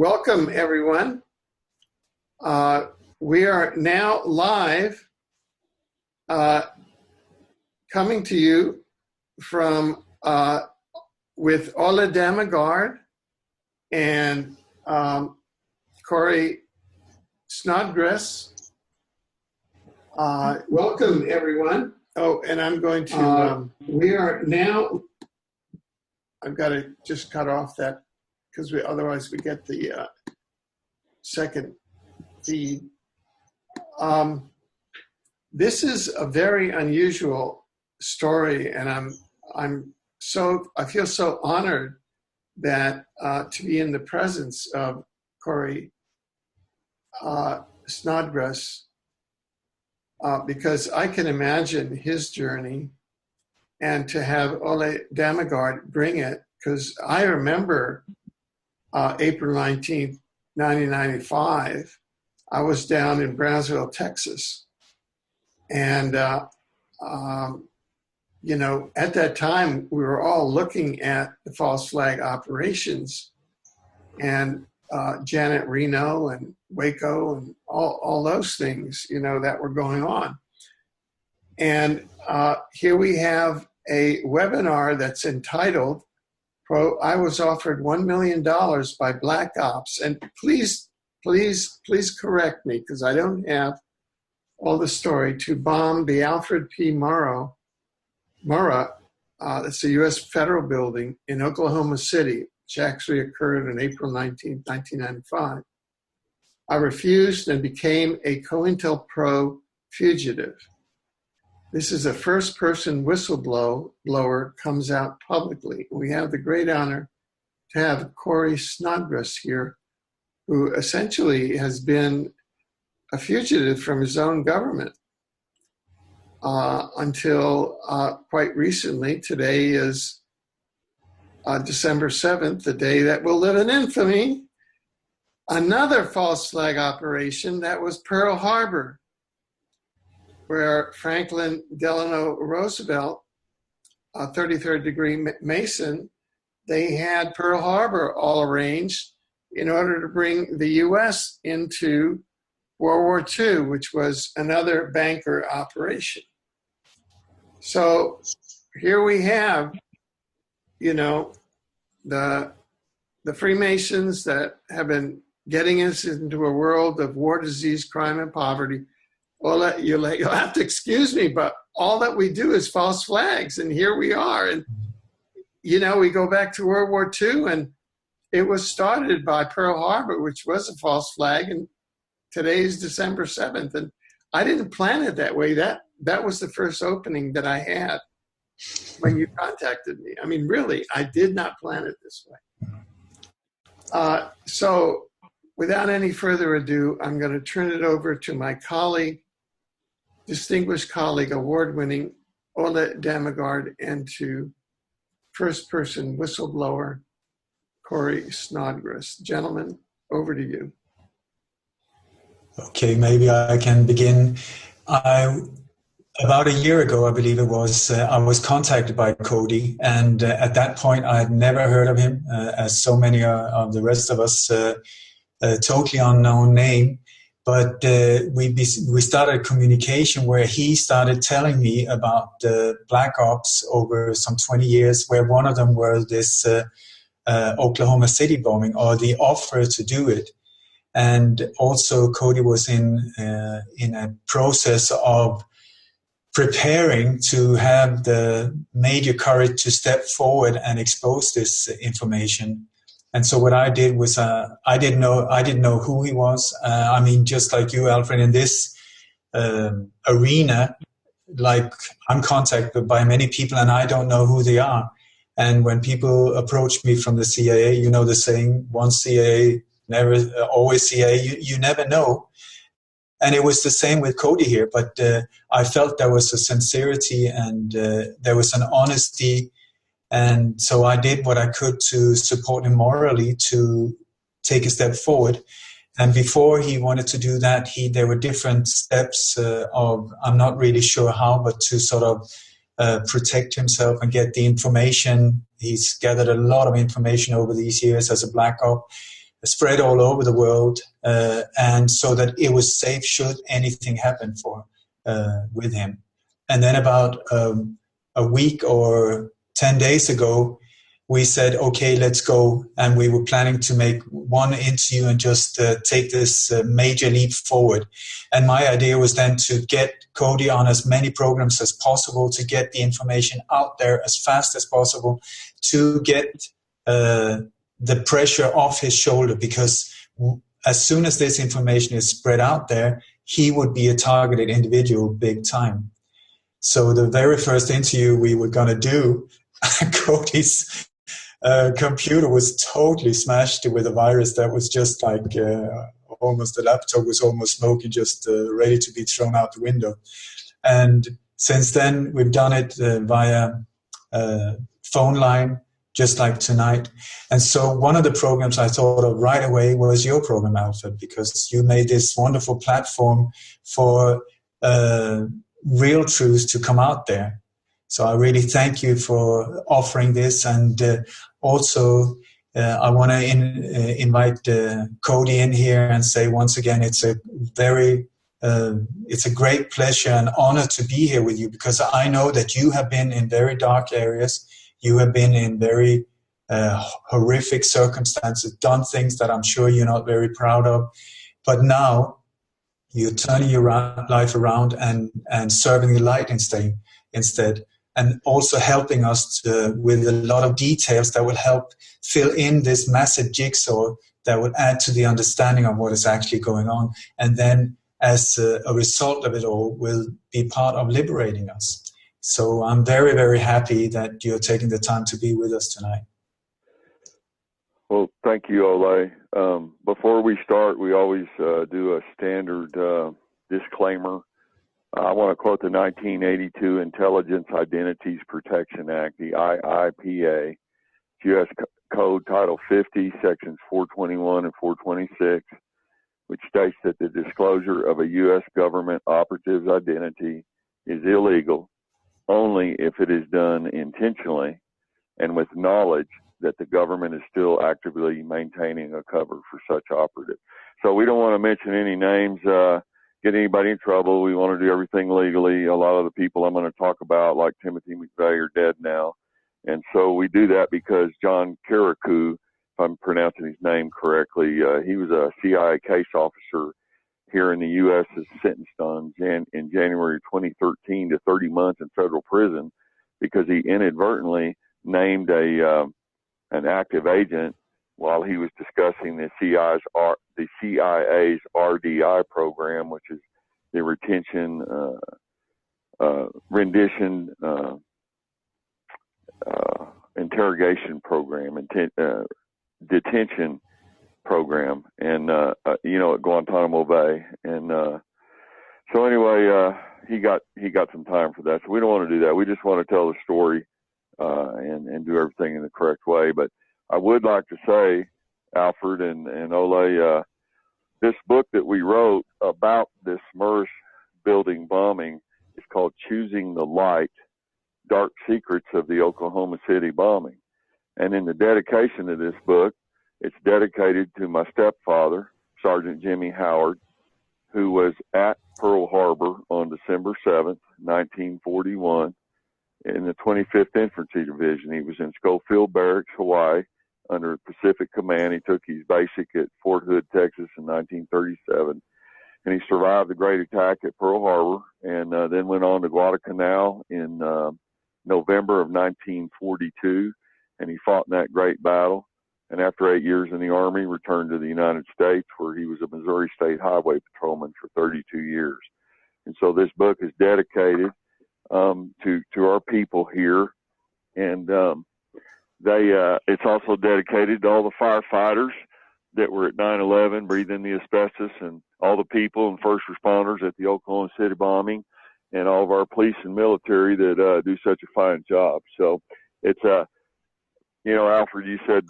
Welcome, everyone. We are now live, coming to you from with Ole Damagard and Cody Snodgres. Welcome, everyone. Oh, and I'm going to. We are now. I've got to just cut off that because otherwise we get the second feed. This is a very unusual story, and I feel so honored that to be in the presence of Cody Snodgres, because I can imagine his journey, and to have Ole Damagard bring it, because I remember April 19th, 1995, I was down in Brownsville, Texas. And, at that time, we were all looking at the false flag operations and Janet Reno and Waco and all those things, that were going on. And here we have a webinar that's entitled, I was offered $1 million by Black Ops. And please correct me, because I don't have all the story, to bomb the Alfred P. Murrah, that's a U.S. federal building in Oklahoma City, which actually occurred on April 19, 1995. I refused and became a COINTELPRO fugitive. This is a first-person whistleblower comes out publicly. We have the great honor to have Cody Snodgres here, who essentially has been a fugitive from his own government until quite recently. Today is December 7th, the day that will live in infamy. Another false flag operation, that was Pearl Harbor, where Franklin Delano Roosevelt, a 33rd degree Mason, they had Pearl Harbor all arranged in order to bring the U.S. into World War II, which was another banker operation. So here we have, the Freemasons that have been getting us into a world of war, disease, crime, and poverty. Well, you'll have to excuse me, but all that we do is false flags, and here we are. And, we go back to World War II, and it was started by Pearl Harbor, which was a false flag, and today's December 7th. And I didn't plan it that way. That was the first opening that I had when you contacted me. I mean, really, I did not plan it this way. So without any further ado, I'm going to turn it over to my colleague, distinguished colleague, award-winning Ole Damagard, and to first-person whistleblower Cody Snodgres. Gentlemen, over to you. Okay, maybe I can begin. About a year ago, I believe it was, I was contacted by Cody, and at that point, I had never heard of him, as so many of the rest of us, totally unknown name. But we started a communication where he started telling me about the Black Ops over some 20 years, where one of them was this Oklahoma City bombing, or the offer to do it. And also Cody was in a process of preparing to have the major courage to step forward and expose this information. And so what I did was I didn't know who he was. Just like you, Alfred, in this arena, like I'm contacted by many people and I don't know who they are. And when people approach me from the CIA, the saying, once CIA, never, always CIA, you never know. And it was the same with Cody here, but I felt there was a sincerity and there was an honesty. And so I did what I could to support him morally to take a step forward. And before he wanted to do that, there were different steps of, I'm not really sure how, but to sort of protect himself and get the information. He's gathered a lot of information over these years as a Black Op. spread all over the world, and so that it was safe should anything happen with him. And then about a week or 10 days ago, we said, okay, let's go. And we were planning to make one interview and just take this major leap forward. And my idea was then to get Cody on as many programs as possible, to get the information out there as fast as possible, to get the pressure off his shoulder, because as soon as this information is spread out there, he would be a targeted individual big time. So the very first interview we were going to do, Cody's computer was totally smashed with a virus that was just like almost, the laptop was almost smoking, just ready to be thrown out the window. And since then, we've done it via phone line, just like tonight. And so one of the programs I thought of right away was your program, Alfred, because you made this wonderful platform for real truths to come out there. So I really thank you for offering this. And also, I want to invite Cody in here and say once again, it's a great pleasure and honor to be here with you, because I know that you have been in very dark areas. You have been in very horrific circumstances, done things that I'm sure you're not very proud of. But now you're turning your life around and serving the light instead. And also helping us with a lot of details that will help fill in this massive jigsaw that will add to the understanding of what is actually going on. And then as a result of it all will be part of liberating us. So I'm very, very happy that you're taking the time to be with us tonight. Well, thank you, Ole. Before we start, we always do a standard disclaimer. I want to quote the 1982 Intelligence Identities Protection Act, the IIPA, U.S. Code Title 50, Sections 421 and 426, which states that the disclosure of a U.S. government operative's identity is illegal only if it is done intentionally and with knowledge that the government is still actively maintaining a cover for such operative. So we don't want to mention any names, get anybody in trouble. We want to do everything legally. A lot of the people I'm going to talk about, like Timothy McVeigh, are dead now. And so we do that because John Carrico, if I'm pronouncing his name correctly, he was a CIA case officer here in the U.S. is sentenced in January 2013 to 30 months in federal prison because he inadvertently named an active agent while he was discussing the CIA's RDI program, which is the rendition interrogation program, detention program, and at Guantanamo Bay. And so anyway, he got some time for that. So we don't want to do that. We just want to tell the story and do everything in the correct way. But I would like to say, Alfred and Ole, this book that we wrote about this MERS building bombing is called Choosing the Light, Dark Secrets of the Oklahoma City Bombing. And in the dedication of this book, it's dedicated to my stepfather, Sergeant Jimmy Howard, who was at Pearl Harbor on December 7th, 1941, in the 25th Infantry Division. He was in Schofield Barracks, Hawaii, under Pacific Command. He took his basic at Fort Hood, Texas in 1937. And he survived the great attack at Pearl Harbor and then went on to Guadalcanal in November of 1942. And he fought in that great battle. And after 8 years in the Army, returned to the United States, where he was a Missouri State Highway Patrolman for 32 years. And so this book is dedicated to our people here. And it's also dedicated to all the firefighters that were at 9/11, breathing the asbestos, and all the people and first responders at the Oklahoma City bombing, and all of our police and military that do such a fine job. So it's Alfred, you said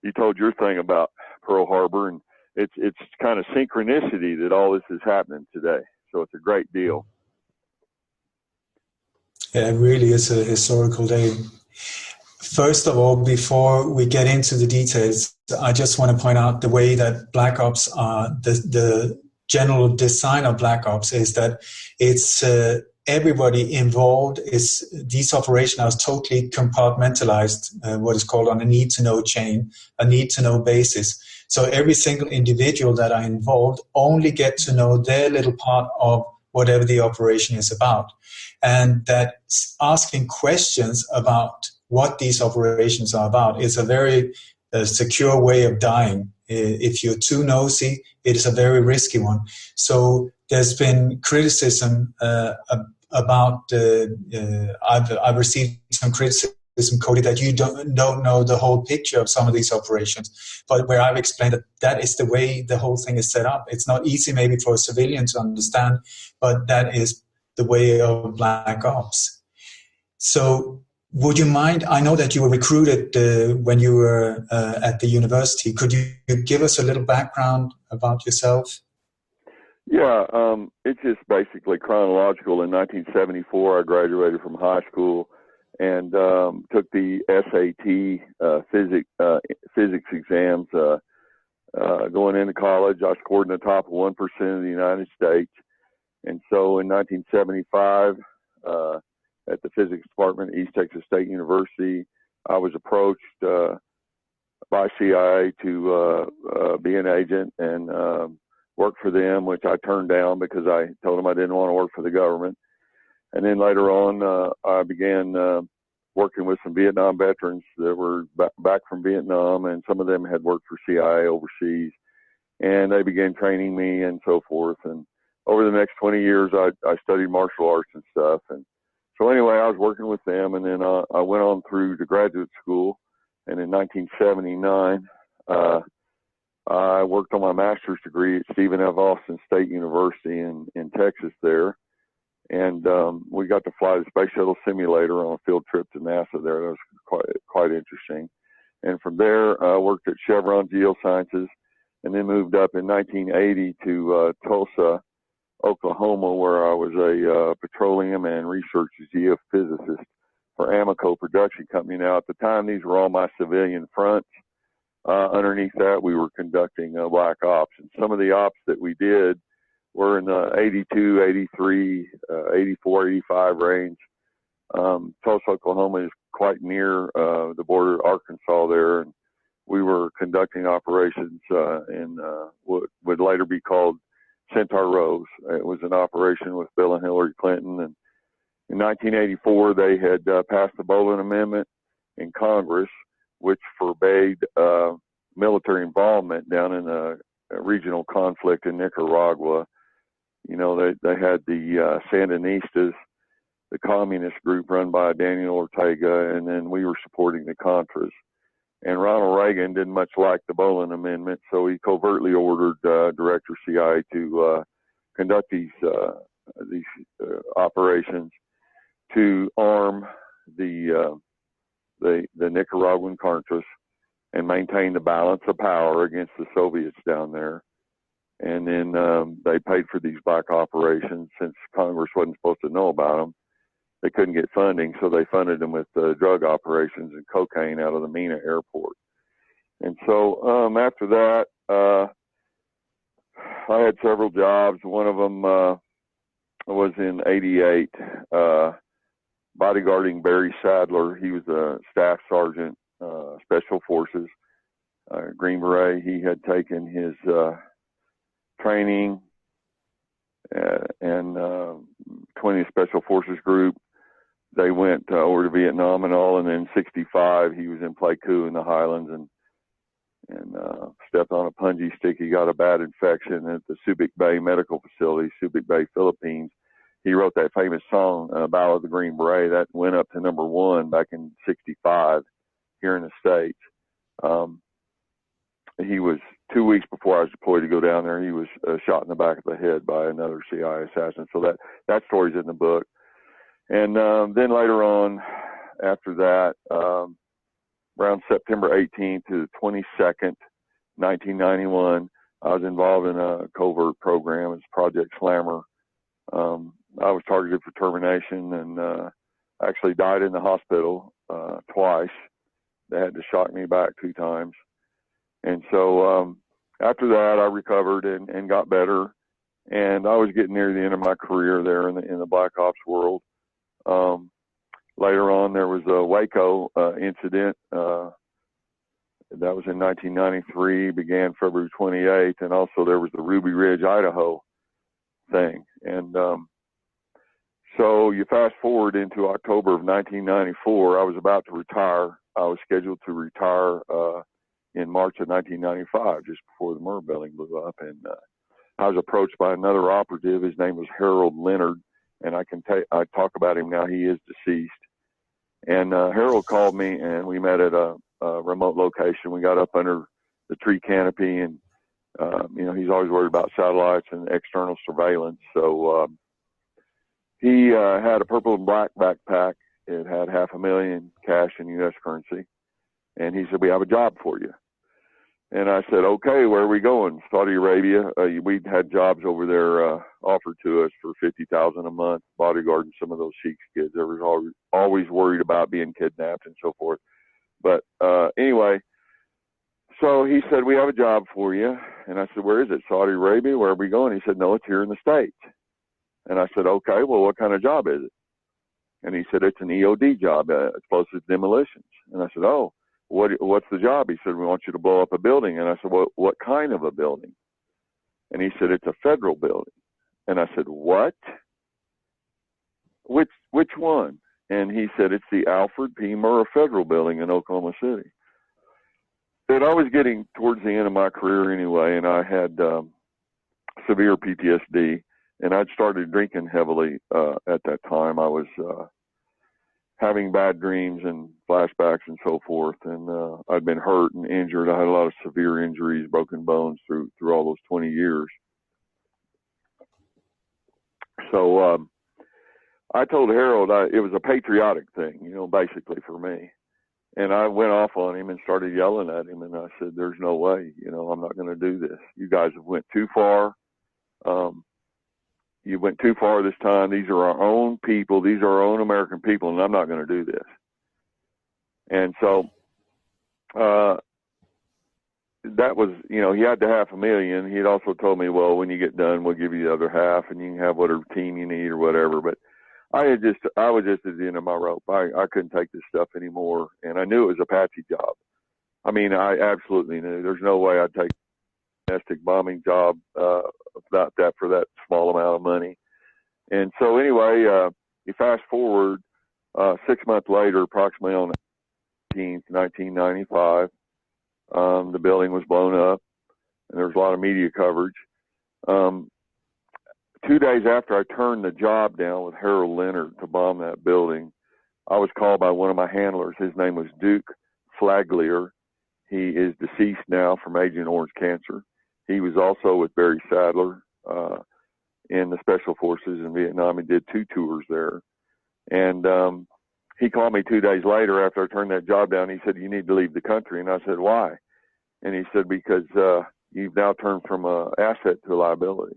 you told your thing about Pearl Harbor, and it's kind of synchronicity that all this is happening today. So it's a great deal. Yeah, it really is a historical day. First of all, before we get into the details, I just want to point out the way that Black Ops are, the general design of Black Ops is that it's everybody involved. These operations are totally compartmentalized, what is called on a need-to-know chain, a need-to-know basis. So every single individual that are involved only get to know their little part of whatever the operation is about. And that asking questions about what these operations are about is a very secure way of dying. If you're too nosy, it is a very risky one. So there's been criticism about, I've received some criticism, Cody, that you don't know the whole picture of some of these operations, but where I've explained that that is the way the whole thing is set up. It's not easy maybe for a civilian to understand, but that is the way of Black Ops. So would you mind, I know that you were recruited when you were at the university. Could you give us a little background about yourself? Yeah, it's just basically chronological. In 1974, I graduated from high school and took the SAT physics exams. Going into college, I scored in the top 1% of the United States. And so in 1975, at the physics department at East Texas State University, I was approached by CIA to be an agent and work for them, which I turned down because I told them I didn't want to work for the government. And then later on, I began working with some Vietnam veterans that were back from Vietnam, and some of them had worked for CIA overseas. And they began training me and so forth. And over the next 20 years, I studied martial arts and stuff. And so anyway, I was working with them, and then I went on through to graduate school. And in 1979, I worked on my master's degree at Stephen F. Austin State University in Texas there. And we got to fly the Space Shuttle simulator on a field trip to NASA there. That was quite interesting. And from there, I worked at Chevron Geosciences, and then moved up in 1980 to Tulsa, Oklahoma, where I was a petroleum and research geophysicist for Amoco Production Company. Now, at the time, these were all my civilian fronts. Underneath that, we were conducting Black Ops. And some of the ops that we did were in the 82, 83, 84, 85 range. Tulsa, Oklahoma is quite near the border of Arkansas there. And we were conducting operations in what would later be called Centaur Rose. It was an operation with Bill and Hillary Clinton. And in 1984, they had passed the Boland Amendment in Congress, which forbade military involvement down in a regional conflict in Nicaragua. You know, they had the Sandinistas, the communist group run by Daniel Ortega, and then we were supporting the Contras. And Ronald Reagan didn't much like the Boland Amendment, so he covertly ordered Director CIA to conduct these operations to arm the Nicaraguan Contras and maintain the balance of power against the Soviets down there. And then they paid for these black operations. Since Congress wasn't supposed to know about them, they couldn't get funding, so they funded them with drug operations and cocaine out of the Mena airport. And so after that, I had several jobs. One of them was in 88, bodyguarding Barry Sadler. He was a staff sergeant, Special Forces, Green Beret. He had taken his training and 20th Special Forces Group. They went over to Vietnam and all, and then 65, he was in Pleiku in the Highlands and stepped on a punji stick. He got a bad infection at the Subic Bay Medical Facility, Subic Bay, Philippines. He wrote that famous song, Battle of the Green Beret, that went up to #1 back in 65 here in the States. He was 2 weeks before I was deployed to go down there. He was shot in the back of the head by another CIA assassin. So that story's in the book. And then later on, after that, around September 18th to the 22nd, 1991, I was involved in a covert program. It's Project Slammer. I was targeted for termination and actually died in the hospital twice. They had to shock me back 2 times. And so after that, I recovered and got better. And I was getting near the end of my career there in the Black Ops world. Later on, there was a Waco incident. That was in 1993, began February 28th. And also there was the Ruby Ridge, Idaho thing. And so you fast forward into October of 1994, I was about to retire. I was scheduled to retire in March of 1995, just before the Murrah building blew up. And I was approached by another operative. His name was Harold Leonard, and I talk about him now. He is deceased. And Harold called me, and we met at a remote location. We got up under the tree canopy, and he's always worried about satellites and external surveillance. So he had a purple and black backpack. It had $500,000 cash in U.S. currency. And he said, "We have a job for you." And I said, "Okay, where are we going?" Saudi Arabia. We'd had jobs over there offered to us for $50,000 a month, bodyguarding some of those Sheiks kids. They were always worried about being kidnapped and so forth. But anyway, so he said, "We have a job for you." And I said, "Where is it? Saudi Arabia? Where are we going?" He said, "No, it's here in the States." And I said, "Okay, well, what kind of job is it?" And he said, "It's an EOD job, explosive demolitions." And I said, "Oh, what's the job?" He said, "We want you to blow up a building." And I said, "Well, what kind of a building?" And he said, "It's a federal building." And I said, "What? Which one?" And he said, "It's the Alfred P. Murrah Federal Building in Oklahoma City." And I was getting towards the end of my career anyway, and I had severe PTSD, and I'd started drinking heavily at that time. I was having bad dreams and flashbacks and so forth, and I'd been hurt and injured. I had a lot of severe injuries, broken bones through all those 20 years. So I told Harold it was a patriotic thing, basically for me. And I went off on him and started yelling at him, and I said, "There's no way, I'm not going to do this. You guys have went too far. You went too far this time. These are our own people. These are our own American people, and I'm not going to do this." And so that was, he had the $500,000. He had also told me, "Well, when you get done, we'll give you the other half, and you can have whatever team you need or whatever." But I was just at the end of my rope. I couldn't take this stuff anymore, and I knew it was a patchy job. I mean, I absolutely knew. There's no way I'd take a domestic bombing job about that for that small amount of money. And so anyway, you fast forward 6 months later, approximately on the 18th, 1995, the building was blown up, and there was a lot of media coverage. 2 days after I turned the job down with Harold Leonard to bomb that building, I was called by one of my handlers. His name was Duke Flaglier. He is deceased now from Agent Orange cancer. He was also with Barry Sadler in the Special Forces in Vietnam. He did 2 tours there. And he called me 2 days later after I turned that job down. He said, "You need to leave the country." And I said, "Why?" And he said, "Because you've now turned from an asset to a liability."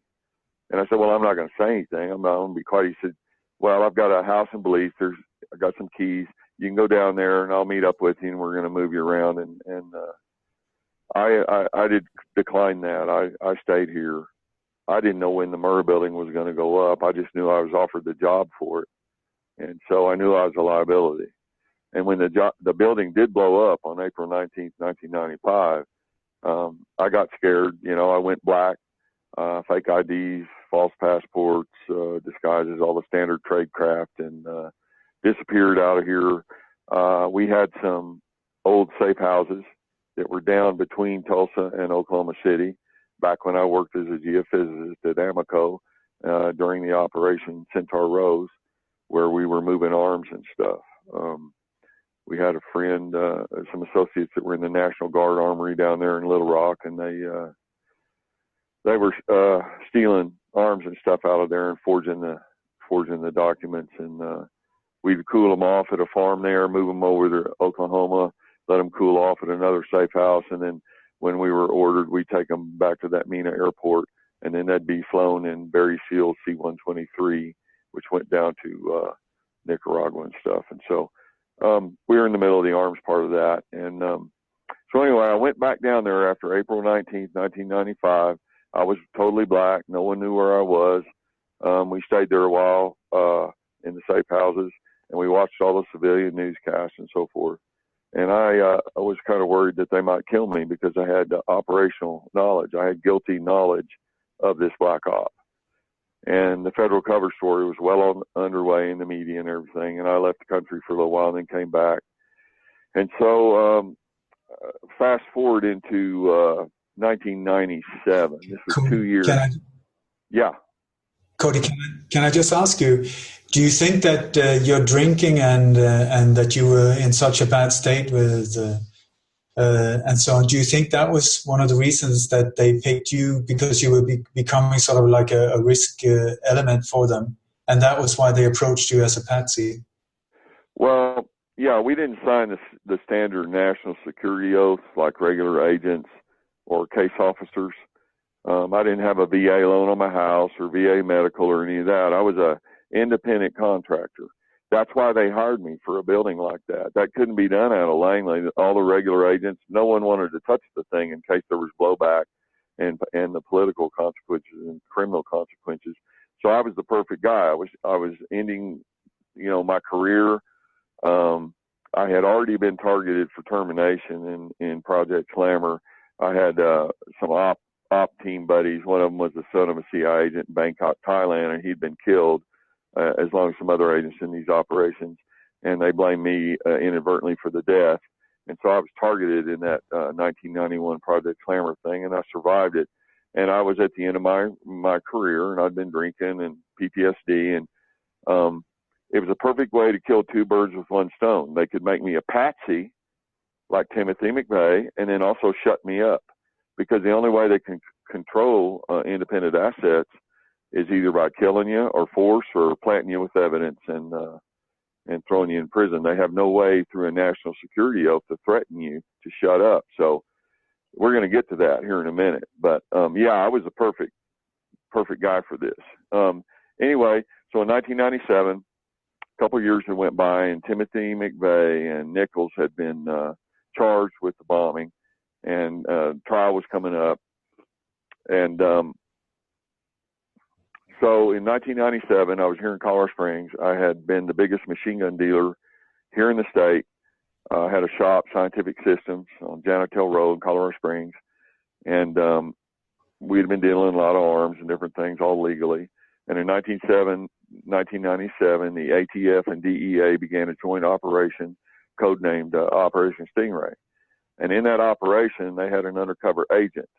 And I said, "Well, I'm not going to say anything. I'm not going to be quiet." He said, "Well, I've got a house in Belize. I got some keys. You can go down there, and I'll meet up with you, and we're going to move you around." And I did decline that. I stayed here. I didn't know when the Murrah building was going to go up. I just knew I was offered the job for it. And so I knew I was a liability. And when the building did blow up on April 19th, 1995, I got scared. I went black, fake IDs, false passports, disguises, all the standard trade craft, and disappeared out of here. We had some old safe houses that were down between Tulsa and Oklahoma City back when I worked as a geophysicist at Amoco during the Operation Centaur Rose, where we were moving arms and stuff. We had a friend, some associates that were in the National Guard Armory down there in Little Rock, and they were stealing arms and stuff out of there and forging the documents. And we'd cool them off at a farm there, move them over to Oklahoma, let them cool off at another safe house, and then when we were ordered, we'd take them back to that Mena airport, and then they'd be flown in Barry Shields C-123, which went down to Nicaragua and stuff. And so we were in the middle of the arms part of that. And so anyway, I went back down there after April 19th, 1995. I was totally black. No one knew where I was. We stayed there a while in the safe houses, and we watched all the civilian newscasts and so forth. And I was kind of worried that they might kill me because I had operational knowledge. I had guilty knowledge of this black op. And the federal cover story was well underway in the media and everything. And I left the country for a little while and then came back. And so fast forward into 1997. This was 2 years. Yeah. Cody, can I just ask you, do you think that your drinking and that you were in such a bad state with and so on, do you think that was one of the reasons that they picked you, because you were becoming sort of like a risk element for them, and that was why they approached you as a patsy? Well, yeah, we didn't sign the standard national security oath like regular agents or case officers. I didn't have a VA loan on my house or VA medical or any of that. I was a independent contractor. That's why they hired me for a building like that. That couldn't be done out of Langley. All the regular agents, no one wanted to touch the thing in case there was blowback and the political consequences and criminal consequences. So I was the perfect guy. I was ending, my career. I had already been targeted for termination in Project Slammer. I had some op team buddies. One of them was the son of a CIA agent in Bangkok, Thailand, and he'd been killed, as long as some other agents in these operations. And they blamed me inadvertently for the death. And so I was targeted in that 1991 Project Slammer thing, and I survived it. And I was at the end of my career, and I'd been drinking and PTSD, and it was a perfect way to kill two birds with one stone. They could make me a patsy like Timothy McVeigh, and then also shut me up, because the only way they can control independent assets is either by killing you or force or planting you with evidence and throwing you in prison. They have no way through a national security oath to threaten you to shut up. So we're going to get to that here in a minute. But yeah, I was the perfect guy for this. Anyway, so in 1997, a couple of years had went by, and Timothy McVeigh and Nichols had been charged with the bombing, and trial was coming up. And so in 1997, I was here in Colorado Springs. I had been the biggest machine gun dealer here in the state. I had a shop, Scientific Systems, on Janitel Road in Colorado Springs. And we had been dealing a lot of arms and different things, all legally. And in 1997, the ATF and DEA began a joint operation codenamed Operation Stingray. And in that operation, they had an undercover agent,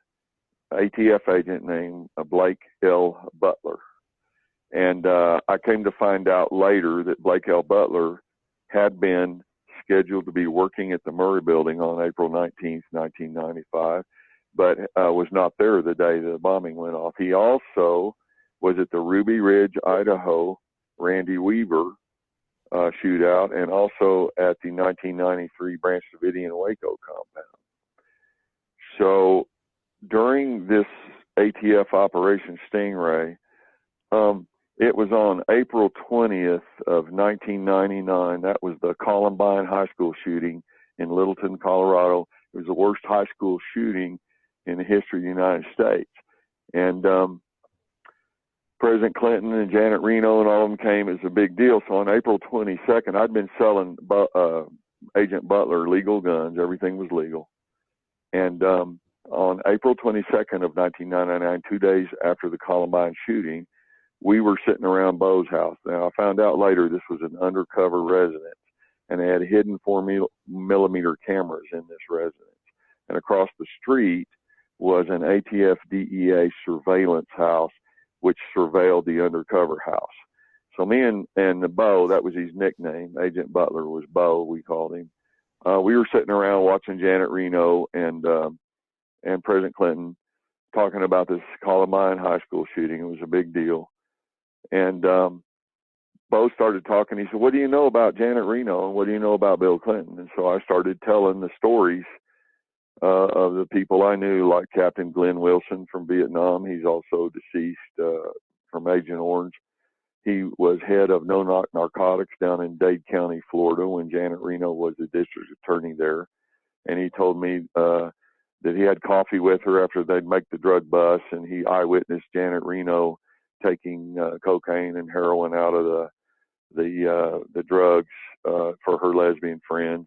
ATF agent named Blake L. Butler. And I came to find out later that Blake L. Butler had been scheduled to be working at the Murray Building on April 19th, 1995, but was not there the day the bombing went off. He also was at the Ruby Ridge, Idaho, Randy Weaver shootout, and also at the 1993 Branch Davidian Waco compound. So during this ATF Operation Stingray, it was on April 20th of 1999. That was the Columbine High School shooting in Littleton, Colorado. It was the worst high school shooting in the history of the United States. And President Clinton and Janet Reno and all of them came. It was a big deal. So on April 22nd, I'd been selling Agent Butler legal guns. Everything was legal. And on April 22nd of 1999, 2 days after the Columbine shooting, we were sitting around Bo's house. Now, I found out later this was an undercover residence, and they had hidden 4mm cameras in this residence. And across the street was an ATF DEA surveillance house, which surveilled the undercover house. So me and Bo, that was his nickname, Agent Butler was Bo, we called him. We were sitting around watching Janet Reno and President Clinton talking about this Columbine High School shooting. It was a big deal. And Bo started talking. He said, "What do you know about Janet Reno, and what do you know about Bill Clinton?" And so I started telling the stories of the people I knew, like Captain Glenn Wilson from Vietnam. He's also deceased from Agent Orange. He was head of no narcotics down in Dade County, Florida, when Janet Reno was the district attorney there. And he told me that he had coffee with her after they'd make the drug bust, and he eyewitnessed Janet Reno taking cocaine and heroin out of the drugs for her lesbian friends,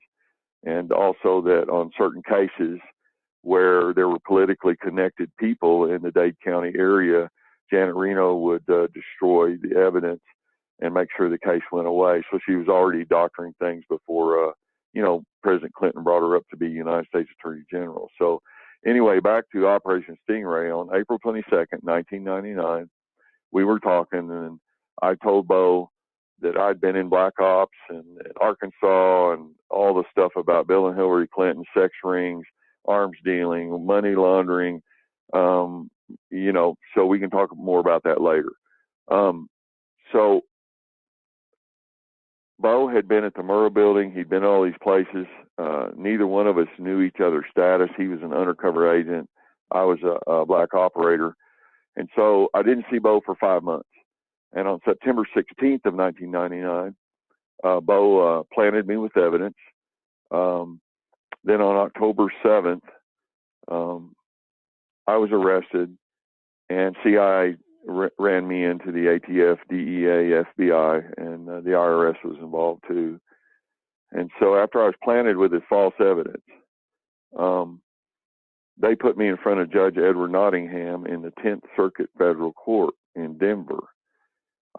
and also that on certain cases where there were politically connected people in the Dade County area, Janet Reno would destroy the evidence and make sure the case went away. So she was already doctoring things before, President Clinton brought her up to be United States Attorney General. So anyway, back to Operation Stingray. On April 22nd, 1999, we were talking, and I told Bo that I'd been in Black Ops and Arkansas and all the stuff about Bill and Hillary Clinton, sex rings, arms dealing, money laundering, so we can talk more about that later. So Bo had been at the Murrah building. He'd been at all these places. Neither one of us knew each other's status. He was an undercover agent. I was a black operator. And so I didn't see Bo for 5 months. And on September 16th of 1999, Bo planted me with evidence. Then on October 7th, I was arrested, and CIA ran me into the ATF, DEA, FBI, and the IRS was involved too. And so after I was planted with this false evidence, they put me in front of Judge Edward Nottingham in the 10th Circuit Federal Court in Denver.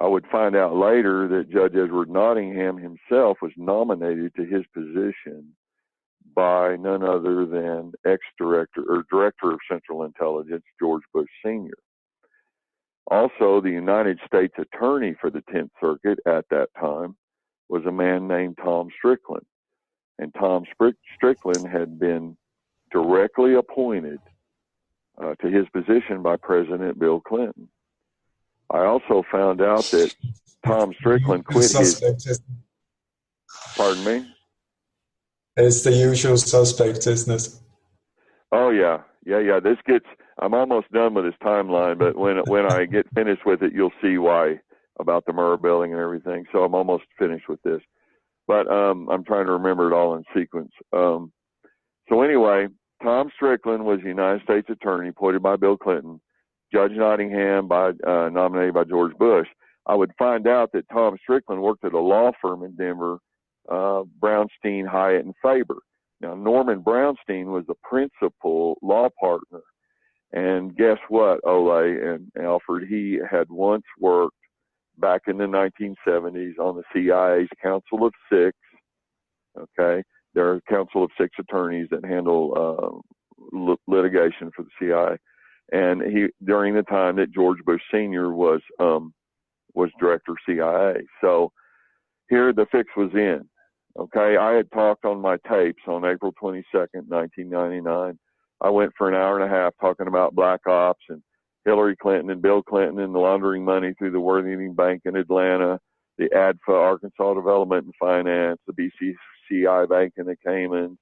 I would find out later that Judge Edward Nottingham himself was nominated to his position by none other than ex-director or director of Central Intelligence, George Bush Sr. Also, the United States Attorney for the 10th Circuit at that time was a man named Tom Strickland. And Tom Strickland had been directly appointed to his position by President Bill Clinton. I also found out that Tom Strickland quit his... Pardon me? It's the usual suspect, isn't it? Oh, yeah. I'm almost done with this timeline, but when I get finished with it, you'll see why about the Murrah building and everything. So I'm almost finished with this. But I'm trying to remember it all in sequence. So anyway, Tom Strickland was the United States Attorney appointed by Bill Clinton. Judge Nottingham nominated by George Bush. I would find out that Tom Strickland worked at a law firm in Denver, Brownstein, Hyatt, and Faber. Now, Norman Brownstein was the principal law partner. And guess what, Ole and Alfred? He had once worked back in the 1970s on the CIA's Council of Six. Okay. There are a Council of Six attorneys that handle litigation for the CIA. And he, during the time that George Bush Sr. was director of CIA. So here the fix was in. Okay, I had talked on my tapes on April 22nd, 1999. I went for an hour and a half talking about Black Ops and Hillary Clinton and Bill Clinton and laundering money through the Worthington Bank in Atlanta, the ADFA, Arkansas Development and Finance, the BCCI Bank in the Caymans,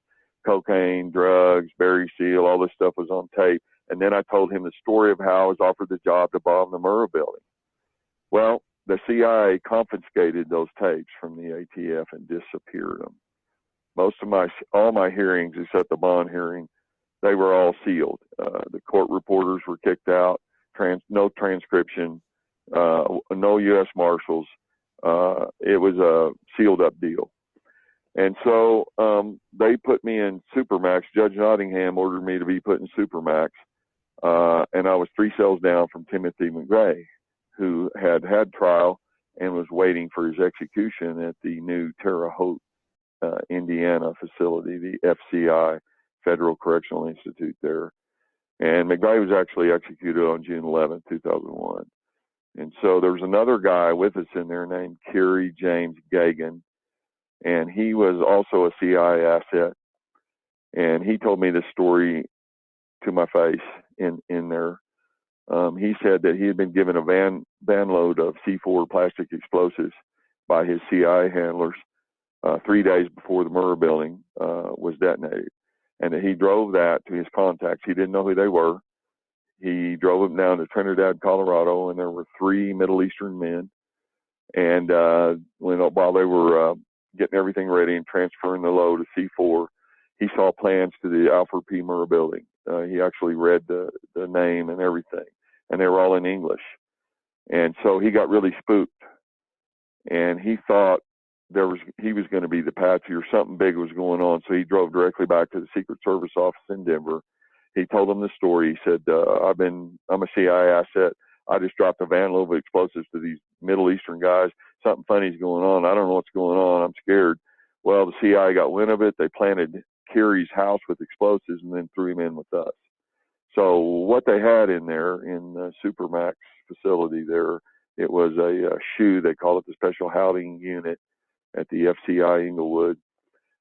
cocaine, drugs, Barry Seal, all this stuff was on tape. And then I told him the story of how I was offered the job to bomb the Murrah building. Well, the CIA confiscated those tapes from the ATF and disappeared them. All my hearings, except the bond hearing, they were all sealed. The court reporters were kicked out, no transcription, no U.S. Marshals. It was a sealed up deal. And so they put me in Supermax. Judge Nottingham ordered me to be put in Supermax. And I was 3 cells down from Timothy McVeigh, who had trial and was waiting for his execution at the new Terre Haute, Indiana facility, the FCI, Federal Correctional Institute there. And McVeigh was actually executed on June 11th, 2001. And so there was another guy with us in there named Kerry James Gagan, and he was also a CIA asset. And he told me this story to my face in there. He said that he had been given a van load of C4 plastic explosives by his CIA handlers 3 days before the Murrah building was detonated, and that he drove that to his contacts. He didn't know who they were. He drove them down to Trinidad, Colorado, and there were 3 Middle Eastern men And while they were getting everything ready and transferring the load to C4, he saw plans to the Alfred P. Murrah building. He actually read the name and everything, and they were all in English. And so he got really spooked, and he thought he was going to be the patsy or something big was going on. So he drove directly back to the Secret Service office in Denver. He told them the story. He said, I'm a CIA asset. I just dropped a van load of explosives to these Middle Eastern guys. Something funny's going on. I don't know what's going on. I'm scared. Well, the CIA got wind of it. They planted Kerry's house with explosives and then threw him in with us. So what they had in there in the Supermax facility there, it was a SHU. They call it the Special Housing Unit at the FCI Inglewood.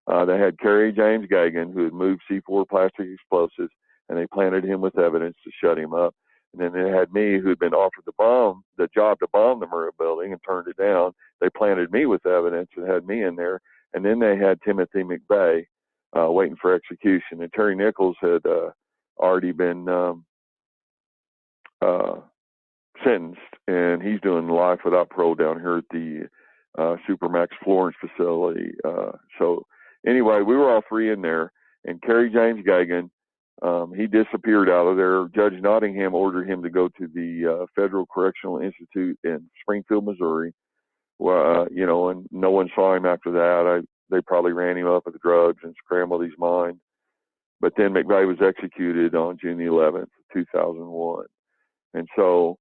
They had Kerry James Gagan, who had moved C4 plastic explosives, and they planted him with evidence to shut him up. And then they had me, who had been offered the job to bomb the Murrah building and turned it down. They planted me with evidence and had me in there. And then they had Timothy McVeigh waiting for execution. And Terry Nichols had already been sentenced, and he's doing life without parole down here at the Supermax Florence facility. So anyway, we were all three in there, and Kerry James Gagan, he disappeared out of there. Judge Nottingham ordered him to go to the Federal Correctional Institute in Springfield, Missouri. And no one saw him after that. They probably ran him up with drugs and scrambled his mind. But then McVeigh was executed on June the 11th, 2001. And so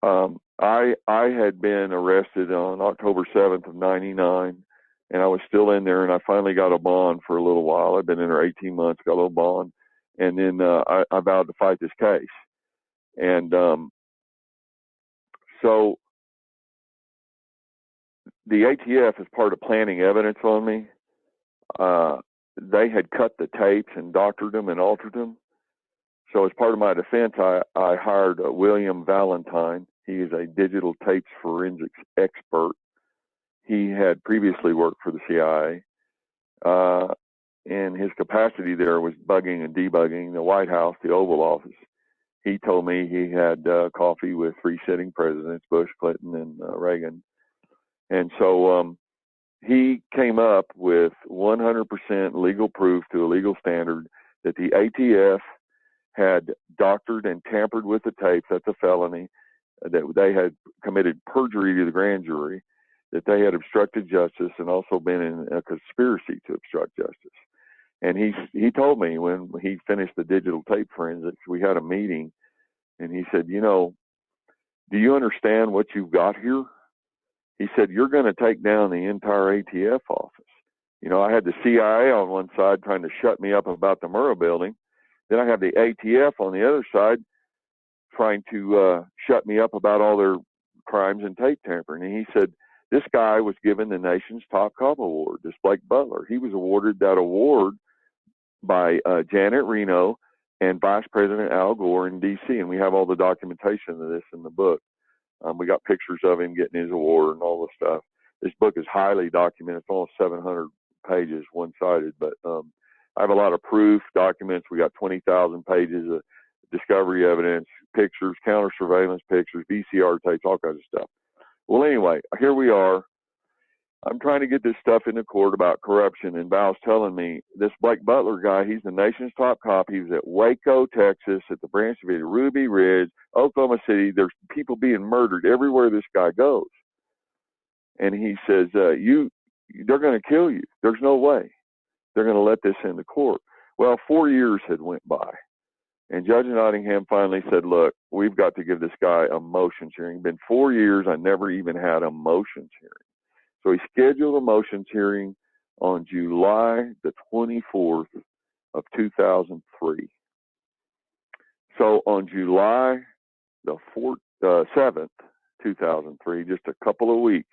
I had been arrested on October 7th of 99, and I was still in there, and I finally got a bond for a little while. I'd been in there 18 months, got a little bond, and then I vowed to fight this case. And so the ATF, as part of planting evidence on me, they had cut the tapes and doctored them and altered them. So as part of my defense, I hired William Valentine. He is a digital tapes forensics expert. He had previously worked for the CIA. And his capacity there was bugging and debugging the White House, the Oval Office. He told me he had coffee with three sitting presidents, Bush, Clinton, and Reagan. And so he came up with 100% legal proof to a legal standard that the ATF had doctored and tampered with the tapes. That's a felony. That they had committed perjury to the grand jury, that they had obstructed justice and also been in a conspiracy to obstruct justice. And he told me when he finished the digital tape forensics, we had a meeting, and he said, do you understand what you've got here? He said, you're going to take down the entire ATF office. I had the CIA on one side trying to shut me up about the Murrah building. Then I have the ATF on the other side trying to shut me up about all their crimes and tape tampering. And he said, this guy was given the nation's top cop award, this Blake Butler. He was awarded that award by Janet Reno and Vice President Al Gore in D.C., and we have all the documentation of this in the book. We got pictures of him getting his award and all this stuff. This book is highly documented. It's almost 700 pages, one-sided, but I have a lot of proof, documents. We got 20,000 pages of discovery evidence, pictures, counter surveillance pictures, VCR tapes, all kinds of stuff. Well, anyway, here we are. I'm trying to get this stuff into court about corruption, and Val's telling me this Blake Butler guy, he's the nation's top cop. He was at Waco, Texas, at the Branch Davidia, Ruby Ridge, Oklahoma City. There's people being murdered everywhere this guy goes. And he says, they're going to kill you. There's no way they're going to let this into court. Well, 4 years had went by, and Judge Nottingham finally said, look, we've got to give this guy a motions hearing. It's been 4 years. I never even had a motions hearing. So he scheduled a motions hearing on July the 24th of 2003. So on July the 7th, 2003, just a couple of weeks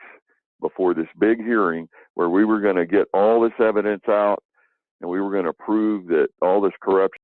before this big hearing where we were going to get all this evidence out and we were going to prove that all this corruption